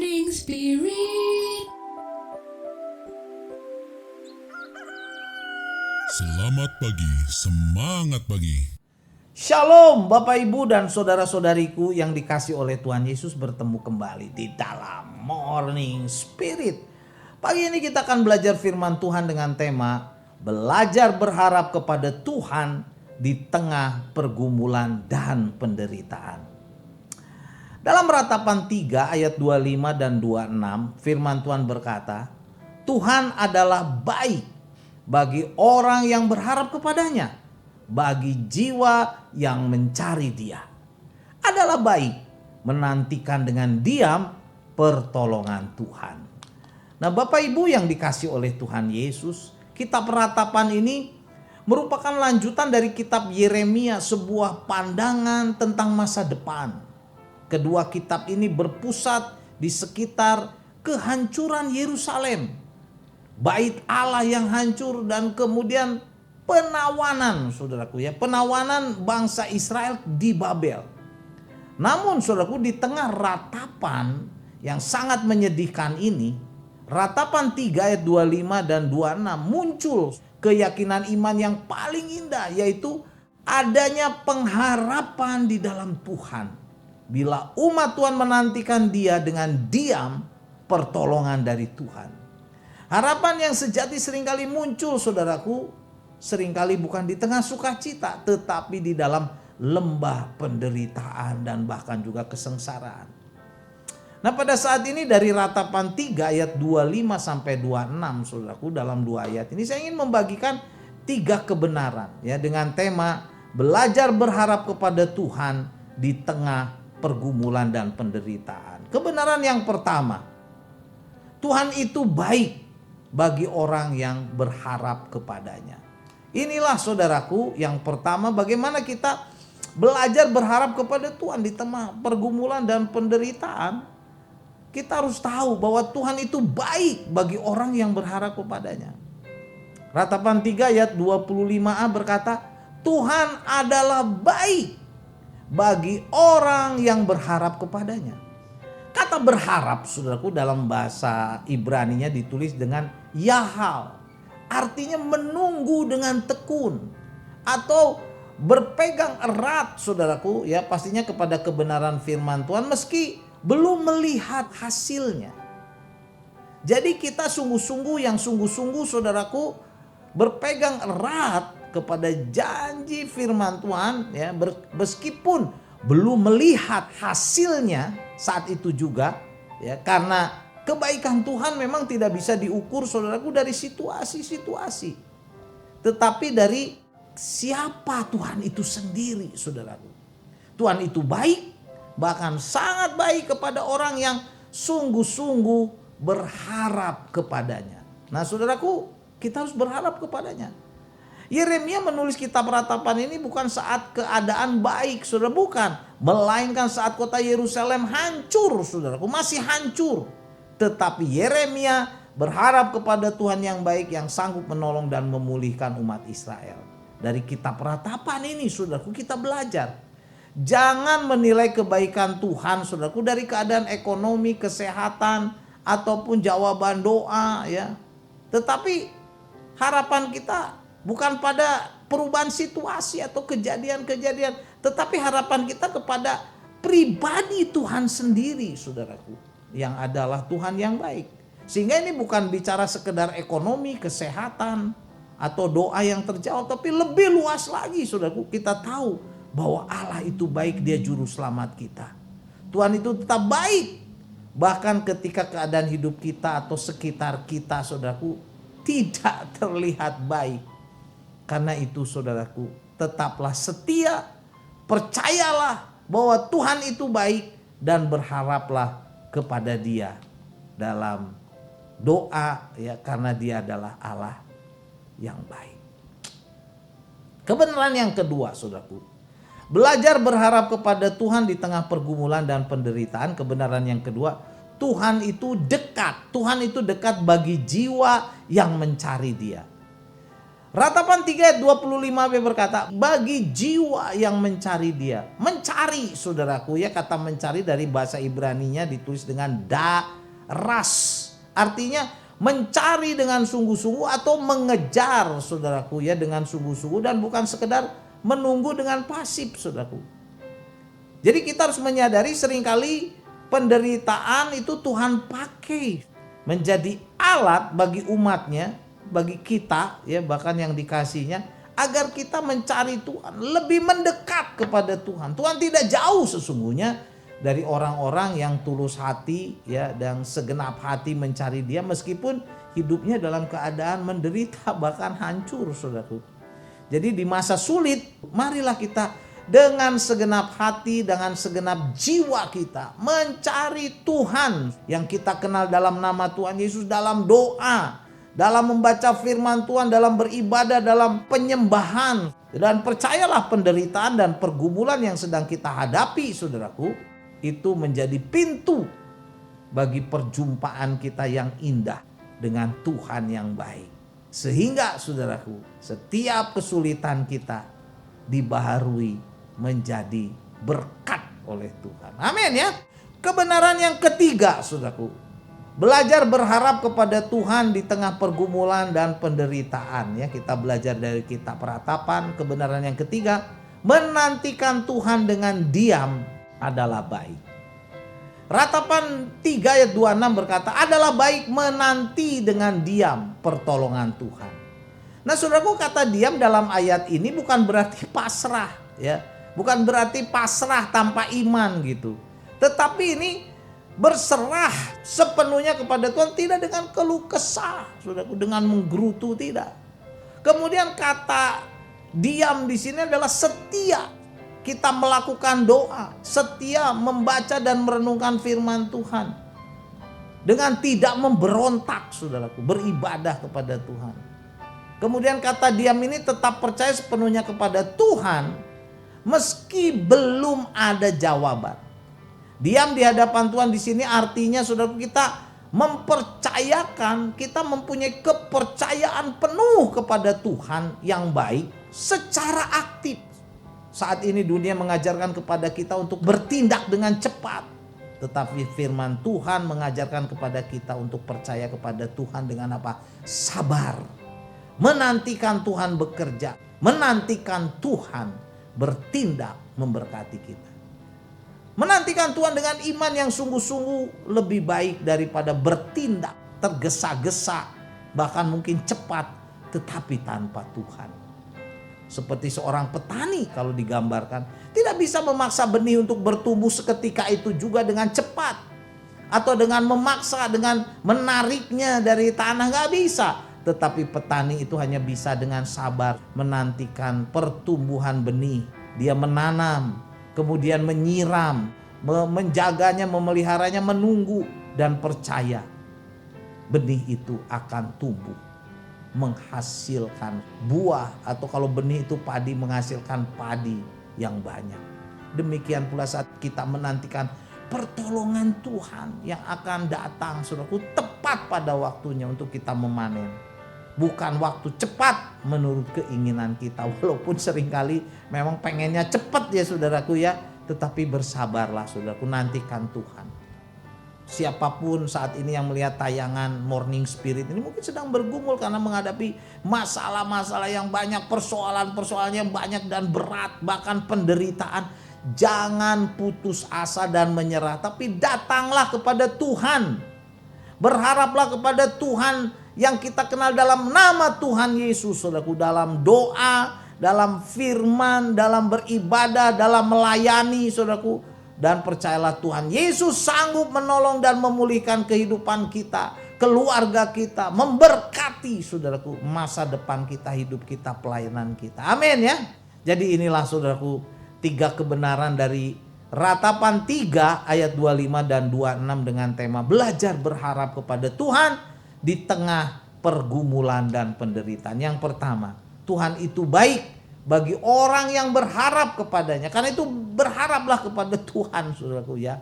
Morning Spirit. Selamat pagi, semangat pagi. Shalom Bapak Ibu dan saudara-saudariku yang dikasih oleh Tuhan Yesus, bertemu kembali di dalam Morning Spirit. Pagi ini kita akan belajar firman Tuhan dengan tema belajar berharap kepada Tuhan di tengah pergumulan dan penderitaan. Dalam Ratapan 3 ayat 25 dan 26 firman Tuhan berkata, Tuhan adalah baik bagi orang yang berharap kepadanya, bagi jiwa yang mencari Dia. Adalah baik menantikan dengan diam pertolongan Tuhan. Nah, Bapak Ibu yang dikasih oleh Tuhan Yesus, kitab Ratapan ini merupakan lanjutan dari kitab Yeremia, sebuah pandangan tentang masa depan. Kedua kitab ini berpusat di sekitar kehancuran Yerusalem, bait Allah yang hancur, dan kemudian penawanan, saudaraku ya, penawanan bangsa Israel di Babel. Namun saudaraku, di tengah ratapan yang sangat menyedihkan ini, Ratapan 3 ayat 25 dan 26 muncul keyakinan iman yang paling indah, yaitu adanya pengharapan di dalam Tuhan. Bila umat Tuhan menantikan Dia dengan diam pertolongan dari Tuhan. Harapan yang sejati seringkali muncul, saudaraku, seringkali bukan di tengah sukacita, tetapi di dalam lembah penderitaan dan bahkan juga kesengsaraan. Nah, pada saat ini dari Ratapan 3 ayat 25 sampai 26, saudaraku, dalam 2 ayat ini saya ingin membagikan 3 kebenaran ya, dengan tema belajar berharap kepada Tuhan di tengah pergumulan dan penderitaan. Kebenaran yang pertama, Tuhan itu baik bagi orang yang berharap kepadanya. Inilah saudaraku yang pertama, bagaimana kita belajar berharap kepada Tuhan di tengah pergumulan dan penderitaan. Kita harus tahu bahwa Tuhan itu baik bagi orang yang berharap kepadanya. Ratapan 3 ayat 25a berkata, Tuhan adalah baik bagi orang yang berharap kepadanya. Kata berharap, saudaraku, dalam bahasa Ibraninya ditulis dengan yahal. Artinya menunggu dengan tekun atau berpegang erat, saudaraku, ya, pastinya kepada kebenaran firman Tuhan meski belum melihat hasilnya. Jadi kita sungguh-sungguh, saudaraku, berpegang erat kepada janji firman Tuhan ya, meskipun belum melihat hasilnya saat itu juga ya, karena kebaikan Tuhan memang tidak bisa diukur, saudaraku, dari situasi-situasi, tetapi dari siapa Tuhan itu sendiri, saudaraku. Tuhan itu baik, bahkan sangat baik kepada orang yang sungguh-sungguh berharap kepadanya. Nah, saudaraku, kita harus berharap kepadanya. Yeremia menulis kitab Ratapan ini bukan saat keadaan baik, saudara, bukan. Melainkan saat kota Yerusalem hancur, saudaraku, masih hancur. Tetapi Yeremia berharap kepada Tuhan yang baik yang sanggup menolong dan memulihkan umat Israel. Dari kitab Ratapan ini, saudaraku, kita belajar. Jangan menilai kebaikan Tuhan, saudaraku, dari keadaan ekonomi, kesehatan, ataupun jawaban doa ya. Tetapi harapan kita bukan pada perubahan situasi atau kejadian-kejadian, tetapi harapan kita kepada pribadi Tuhan sendiri, saudaraku, yang adalah Tuhan yang baik. Sehingga ini bukan bicara sekedar ekonomi, kesehatan, atau doa yang terjawab, tapi lebih luas lagi, saudaraku, kita tahu bahwa Allah itu baik, Dia juru selamat kita. Tuhan itu tetap baik, bahkan ketika keadaan hidup kita atau sekitar kita, saudaraku, tidak terlihat baik. Karena itu, saudaraku, tetaplah setia, percayalah bahwa Tuhan itu baik, dan berharaplah kepada Dia dalam doa ya, karena Dia adalah Allah yang baik. Kebenaran yang kedua, saudaraku, belajar berharap kepada Tuhan di tengah pergumulan dan penderitaan. Kebenaran yang kedua, Tuhan itu dekat. Tuhan itu dekat bagi jiwa yang mencari Dia. Ratapan 3 ayat 25b berkata, bagi jiwa yang mencari dia. Mencari, saudaraku ya, kata mencari dari bahasa Ibraninya ditulis dengan daras. Artinya mencari dengan sungguh-sungguh atau mengejar, saudaraku ya, dengan sungguh-sungguh, dan bukan sekedar menunggu dengan pasif, saudaraku. Jadi kita harus menyadari seringkali penderitaan itu Tuhan pakai menjadi alat bagi umatnya, bagi kita ya, bahkan yang dikasihnya, agar kita mencari Tuhan, lebih mendekat kepada Tuhan. Tuhan tidak jauh sesungguhnya dari orang-orang yang tulus hati ya, dan segenap hati mencari Dia meskipun hidupnya dalam keadaan menderita bahkan hancur, saudaraku. Jadi di masa sulit, marilah kita dengan segenap hati, dengan segenap jiwa kita mencari Tuhan yang kita kenal dalam nama Tuhan Yesus, dalam doa, dalam membaca firman Tuhan, dalam beribadah, dalam penyembahan. Dan percayalah, penderitaan dan pergumulan yang sedang kita hadapi, saudaraku, itu menjadi pintu bagi perjumpaan kita yang indah dengan Tuhan yang baik. Sehingga, saudaraku, setiap kesulitan kita dibaharui menjadi berkat oleh Tuhan. Amin ya. Kebenaran yang ketiga, saudaraku, belajar berharap kepada Tuhan di tengah pergumulan dan penderitaan ya. Kita belajar dari kitab Ratapan. Kebenaran yang ketiga, menantikan Tuhan dengan diam adalah baik. Ratapan 3 ayat 26 berkata, adalah baik menanti dengan diam pertolongan Tuhan. Nah, saudaraku, kata diam dalam ayat ini bukan berarti pasrah ya. Bukan berarti pasrah tanpa iman gitu. Tetapi ini berserah sepenuhnya kepada Tuhan, tidak dengan keluh kesah, saudaraku, dengan menggerutu, tidak. Kemudian kata diam di sini adalah setia. Kita melakukan doa, setia membaca dan merenungkan firman Tuhan. Dengan tidak memberontak, saudaraku, beribadah kepada Tuhan. Kemudian kata diam ini tetap percaya sepenuhnya kepada Tuhan meski belum ada jawaban. Diam di hadapan Tuhan di sini artinya, saudara, kita mempercayakan, kita mempunyai kepercayaan penuh kepada Tuhan yang baik secara aktif. Saat ini dunia mengajarkan kepada kita untuk bertindak dengan cepat, tetapi firman Tuhan mengajarkan kepada kita untuk percaya kepada Tuhan dengan apa? Sabar. Menantikan Tuhan bekerja, menantikan Tuhan bertindak memberkati kita. Menantikan Tuhan dengan iman yang sungguh-sungguh lebih baik daripada bertindak tergesa-gesa, bahkan mungkin cepat, tetapi tanpa Tuhan. Seperti seorang petani kalau digambarkan, tidak bisa memaksa benih untuk bertumbuh seketika itu juga dengan cepat, atau dengan memaksa, dengan menariknya dari tanah, gak bisa. Tetapi petani itu hanya bisa dengan sabar menantikan pertumbuhan benih. Dia menanam, kemudian menyiram, menjaganya, memeliharanya, menunggu, dan percaya benih itu akan tumbuh, menghasilkan buah, atau kalau benih itu padi, menghasilkan padi yang banyak. Demikian pula saat kita menantikan pertolongan Tuhan yang akan datang, saudaraku, tepat pada waktunya untuk kita memanen. Bukan waktu cepat menurut keinginan kita, walaupun seringkali memang pengennya cepat ya, saudaraku ya. Tetapi bersabarlah, saudaraku, nantikan Tuhan. Siapapun saat ini yang melihat tayangan Morning Spirit ini mungkin sedang bergumul karena menghadapi masalah-masalah yang banyak, persoalan-persoalan yang banyak dan berat, bahkan penderitaan. Jangan putus asa dan menyerah, tapi datanglah kepada Tuhan. Berharaplah kepada Tuhan yang kita kenal dalam nama Tuhan Yesus, saudaraku, dalam doa, dalam firman, dalam beribadah, dalam melayani, saudaraku. Dan percayalah Tuhan Yesus sanggup menolong dan memulihkan kehidupan kita, keluarga kita, memberkati, saudaraku, masa depan kita, hidup kita, pelayanan kita. Amin ya. Jadi inilah, saudaraku, 3 kebenaran dari Ratapan 3 ayat 25 dan 26 dengan tema belajar berharap kepada Tuhan di tengah pergumulan dan penderitaan. Yang pertama, Tuhan itu baik bagi orang yang berharap kepadanya. Karena itu berharaplah kepada Tuhan, saudaraku ya.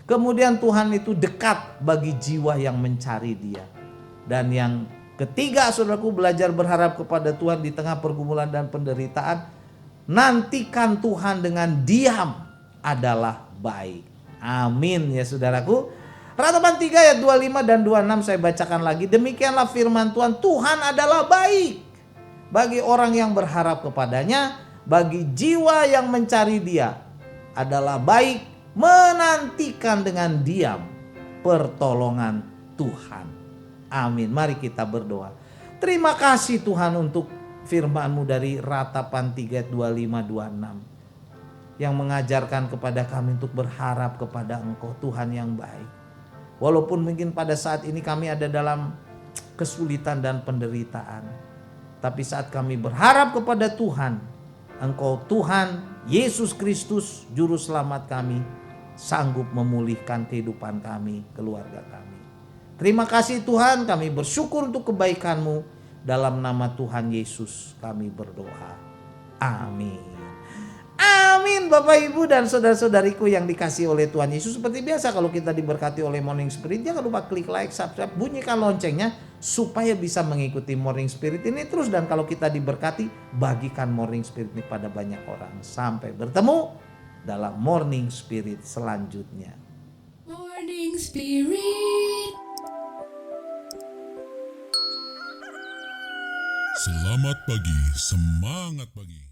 Kemudian Tuhan itu dekat bagi jiwa yang mencari Dia. Dan yang Ketiga, saudaraku, belajar berharap kepada Tuhan di tengah pergumulan dan penderitaan. Nantikan Tuhan dengan diam adalah baik. Amin ya saudaraku. Ratapan 3 ayat 25 dan 26 saya bacakan lagi. Demikianlah firman Tuhan, Tuhan adalah baik bagi orang yang berharap kepadanya, bagi jiwa yang mencari Dia adalah baik menantikan dengan diam pertolongan Tuhan. Amin. Mari kita berdoa. Terima kasih Tuhan untuk firman-Mu dari Ratapan 3 25-26 yang mengajarkan kepada kami untuk berharap kepada Engkau Tuhan yang baik. Walaupun mungkin pada saat ini kami ada dalam kesulitan dan penderitaan, tapi saat kami berharap kepada Tuhan, Engkau Tuhan Yesus Kristus Juru Selamat kami, sanggup memulihkan kehidupan kami, keluarga kami. Terima kasih Tuhan, kami bersyukur untuk kebaikan-Mu. Dalam nama Tuhan Yesus kami berdoa. Amin. Amin Bapak Ibu dan saudara-saudariku yang dikasihi oleh Tuhan Yesus. Seperti biasa kalau kita diberkati oleh Morning Spirit, jangan lupa klik like, subscribe, bunyikan loncengnya supaya bisa mengikuti Morning Spirit ini terus. Dan kalau kita diberkati, bagikan Morning Spirit ini pada banyak orang. Sampai bertemu dalam Morning Spirit selanjutnya. Morning Spirit. Selamat pagi, semangat pagi.